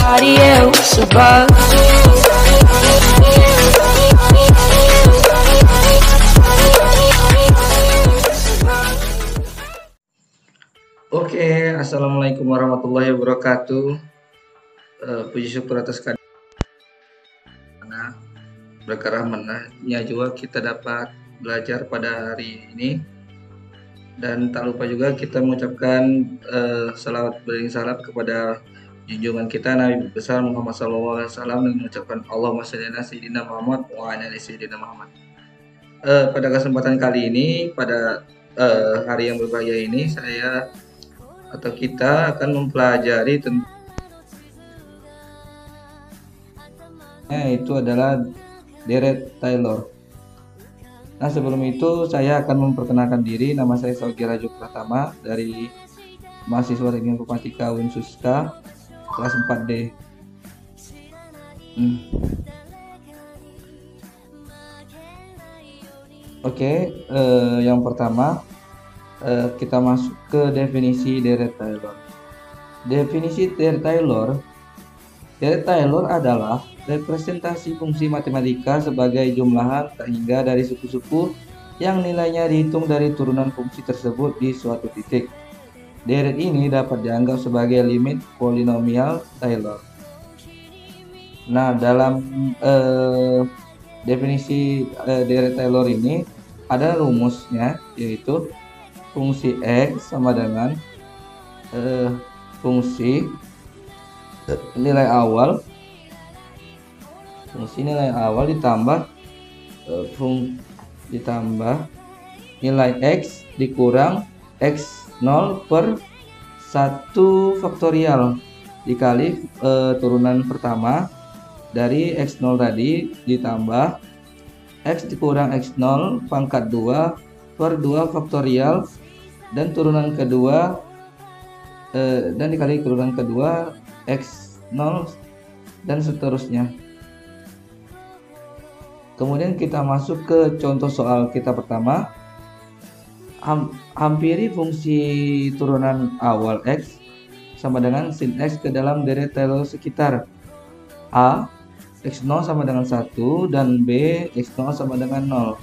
nobody else above. Oke, assalamualaikum warahmatullahi wabarakatuh. Puji syukur atas karena berkah rahmatnya juga kita dapat belajar pada hari ini. Dan tak lupa juga kita mengucapkan salawat beriring salam kepada junjungan kita Nabi besar Muhammad SAW dan mengucapkan Allahumma shalli ala sayyidina Muhammad wa ala ali sayyidina Muhammad. Pada kesempatan kali ini, pada hari yang berbahagia ini, saya atau kita akan mempelajari tentang itu adalah Derek Taylor. Nah, sebelum itu saya akan memperkenalkan diri. Nama saya Sogi Rajuk Pratama dari mahasiswa Teknik Informatika UIN Suska kelas 4D. Oke, yang pertama kita masuk ke definisi Derek Taylor. Definisi Derek Taylor adalah representasi fungsi matematika sebagai jumlahan tak hingga dari suku-suku yang nilainya dihitung dari turunan fungsi tersebut di suatu titik. Deret ini dapat dianggap sebagai limit polinomial Taylor. Nah, dalam definisi Deret Taylor ini ada rumusnya, yaitu fungsi X sama dengan fungsi nilai awal ditambah nilai X dikurang X0 per 1 faktorial dikali turunan pertama dari X0 tadi ditambah X dikurang X0 pangkat 2 per 2 faktorial dan turunan kedua dan dikali turunan kedua X0 dan seterusnya. Kemudian kita masuk ke contoh soal kita pertama. Hampiri fungsi turunan awal X sama dengan sin X ke dalam deret Taylor sekitar A X0 sama dengan 1 dan B X0 sama dengan 0.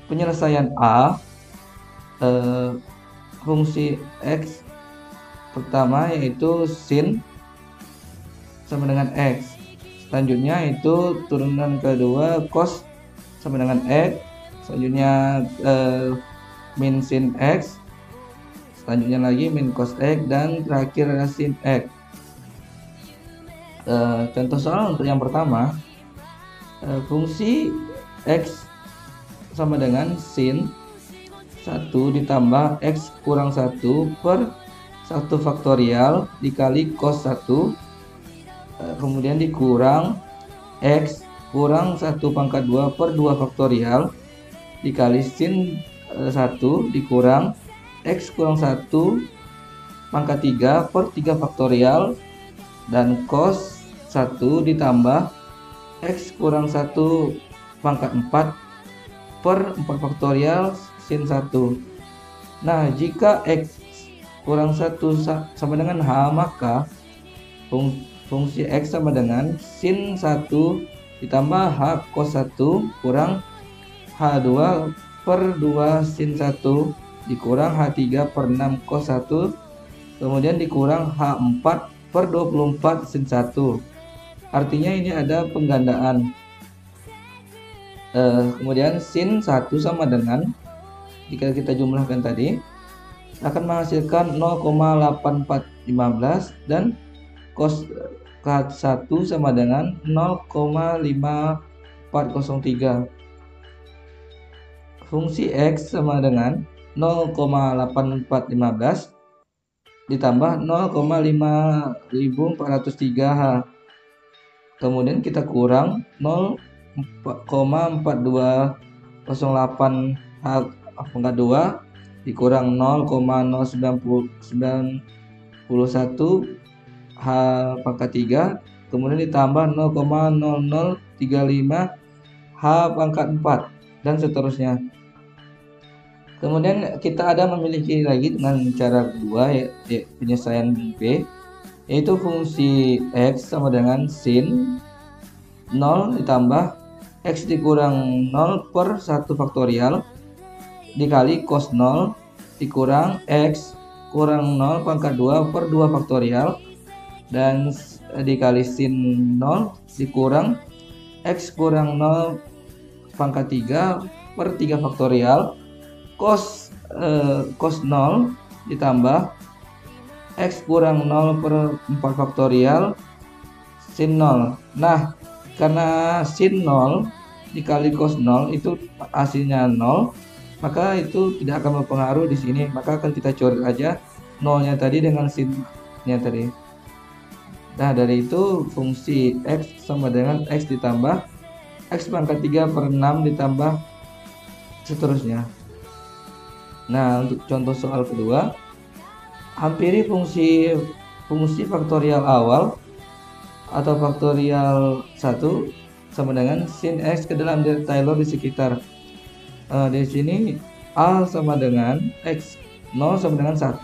Penyelesaian A, fungsi X pertama yaitu sin sama dengan X. Selanjutnya itu turunan kedua cos sama dengan X. Selanjutnya min sin X. Selanjutnya lagi min cos X dan terakhir sin X. Contoh soal untuk yang pertama, fungsi X sama dengan sin 1 ditambah X kurang 1 per 1 faktorial dikali cos 1, kemudian dikurang X kurang 1 pangkat 2 per 2 faktorial dikali sin 1 dikurang X kurang 1 pangkat 3 per 3 faktorial dan cos 1 ditambah X kurang 1 pangkat 4 per 4 faktorial sin 1. Nah, jika X kurang 1 sama dengan H, maka fungsi X sama dengan sin 1 ditambah H cos 1 kurang H2 per 2 sin 1 dikurang H3 per 6 cos 1 kemudian dikurang H4 per 24 sin 1. Artinya ini ada penggandaan. Kemudian sin 1 sama dengan, jika kita jumlahkan tadi, akan menghasilkan 0,8415 dan cos 1 sama dengan 0,5403. Fungsi X sama dengan 0,8415 ditambah 0,5403H. Kemudian kita kurang 0,4208H pangkat 2 dikurang 0,0991 H pangkat 3, kemudian ditambah 0,0035 H pangkat 4 dan seterusnya. Kemudian kita ada memiliki lagi dengan cara kedua, yaitu penyelesaian B. yaitu fungsi X sama dengan sin 0 ditambah X dikurang 0 per 1 faktorial dikali cos 0 dikurang X kurang 0 pangkat 2 per 2 faktorial dan dikali sin 0 dikurang X kurang 0 pangkat 3 per 3 faktorial cos 0 ditambah X kurang 0 per 4 faktorial sin 0. Nah, karena sin 0 dikali cos 0 itu hasilnya 0, maka itu tidak akan berpengaruh di sini. Maka akan kita coret aja 0-nya tadi dengan sin-nya tadi. Nah, dari itu fungsi X sama dengan X ditambah X pangkat 3 per 6 ditambah seterusnya. Nah, untuk contoh soal kedua, hampiri fungsi faktorial awal atau faktorial 1 sama dengan sin X ke dalam Taylor di sekitar. Di sini A sama dengan X0 sama dengan 1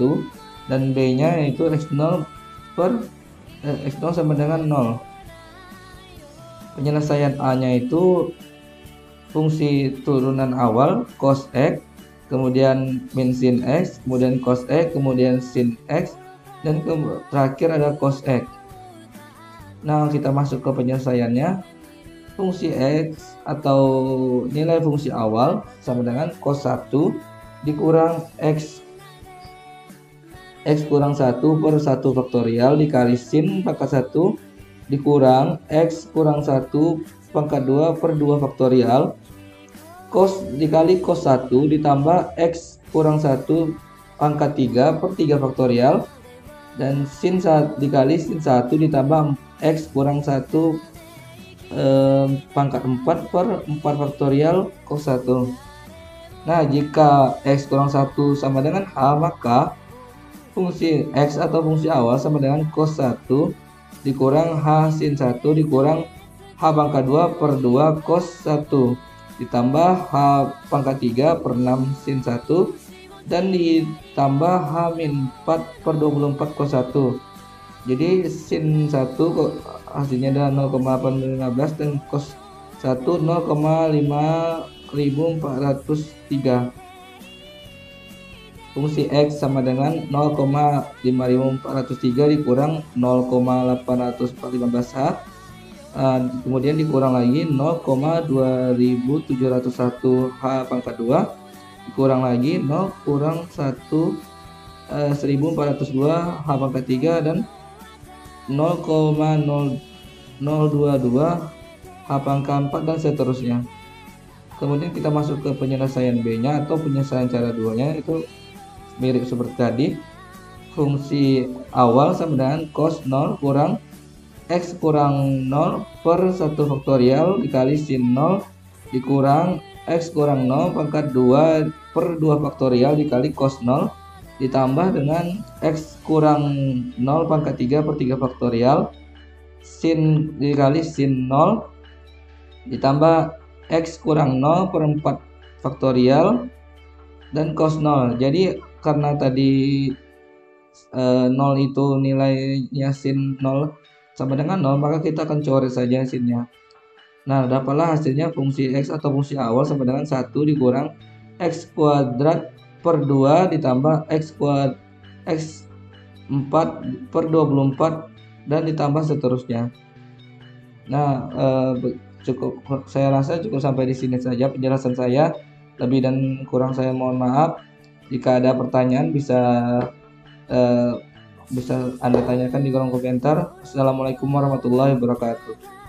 dan B-nya yaitu X0 sama dengan 0. Penyelesaian A-nya itu fungsi turunan awal cos X, kemudian min sin X, kemudian cos X, kemudian sin X, dan terakhir ada cos X. Nah, kita masuk ke penyelesaiannya. Fungsi X atau nilai fungsi awal sama dengan cos 1 dikurang X kurang 1 per 1 faktorial dikali sin pangkat 1 dikurang X kurang 1 pangkat 2 per 2 faktorial cos dikali cos 1 ditambah X kurang 1 pangkat 3 per 3 faktorial dan sin dikali sin 1 ditambah X kurang 1 pangkat 4 per 4 faktorial cos 1. Nah, jika X kurang 1 sama dengan H, maka fungsi X atau fungsi awal sama dengan cos 1 dikurang H sin 1 dikurang H pangkat 2 per 2 cos 1 ditambah H pangkat 3 per 6 sin 1 dan ditambah H min 4 per 24 cos 1. Jadi sin 1 hasilnya adalah 0,815 dan cos 1 0,5403. Fungsi X sama dengan 0,5403 dikurang 0,8415H, kemudian dikurang lagi 0,2701H pangkat 2 dikurang lagi 0 kurang 1402H pangkat 3 dan 0,022H pangkat 4 dan seterusnya. Kemudian kita masuk ke penyelesaian B-nya atau penyelesaian cara 2-nya, itu mirip seperti tadi. Fungsi awal sama dengan cos 0 kurang X kurang 0 per 1 faktorial dikali sin 0 dikurang X kurang 0 pangkat 2 per 2 faktorial dikali cos 0 ditambah dengan X kurang 0 pangkat 3 per 3 faktorial sin dikali sin 0 ditambah X kurang 0 per 4 faktorial dan cos 0. Jadi karena tadi 0 itu nilainya sin 0 sama dengan 0, maka kita akan coret saja sinnya. Nah, dapatlah hasilnya fungsi X atau fungsi awal sama dengan 1 dikurang X kuadrat per 2 ditambah X 4 per 24 dan ditambah seterusnya. Nah, saya rasa cukup sampai di sini saja penjelasan saya. Lebih dan kurang saya mohon maaf. Jika ada pertanyaan bisa Anda tanyakan di kolom komentar. Assalamualaikum warahmatullahi wabarakatuh.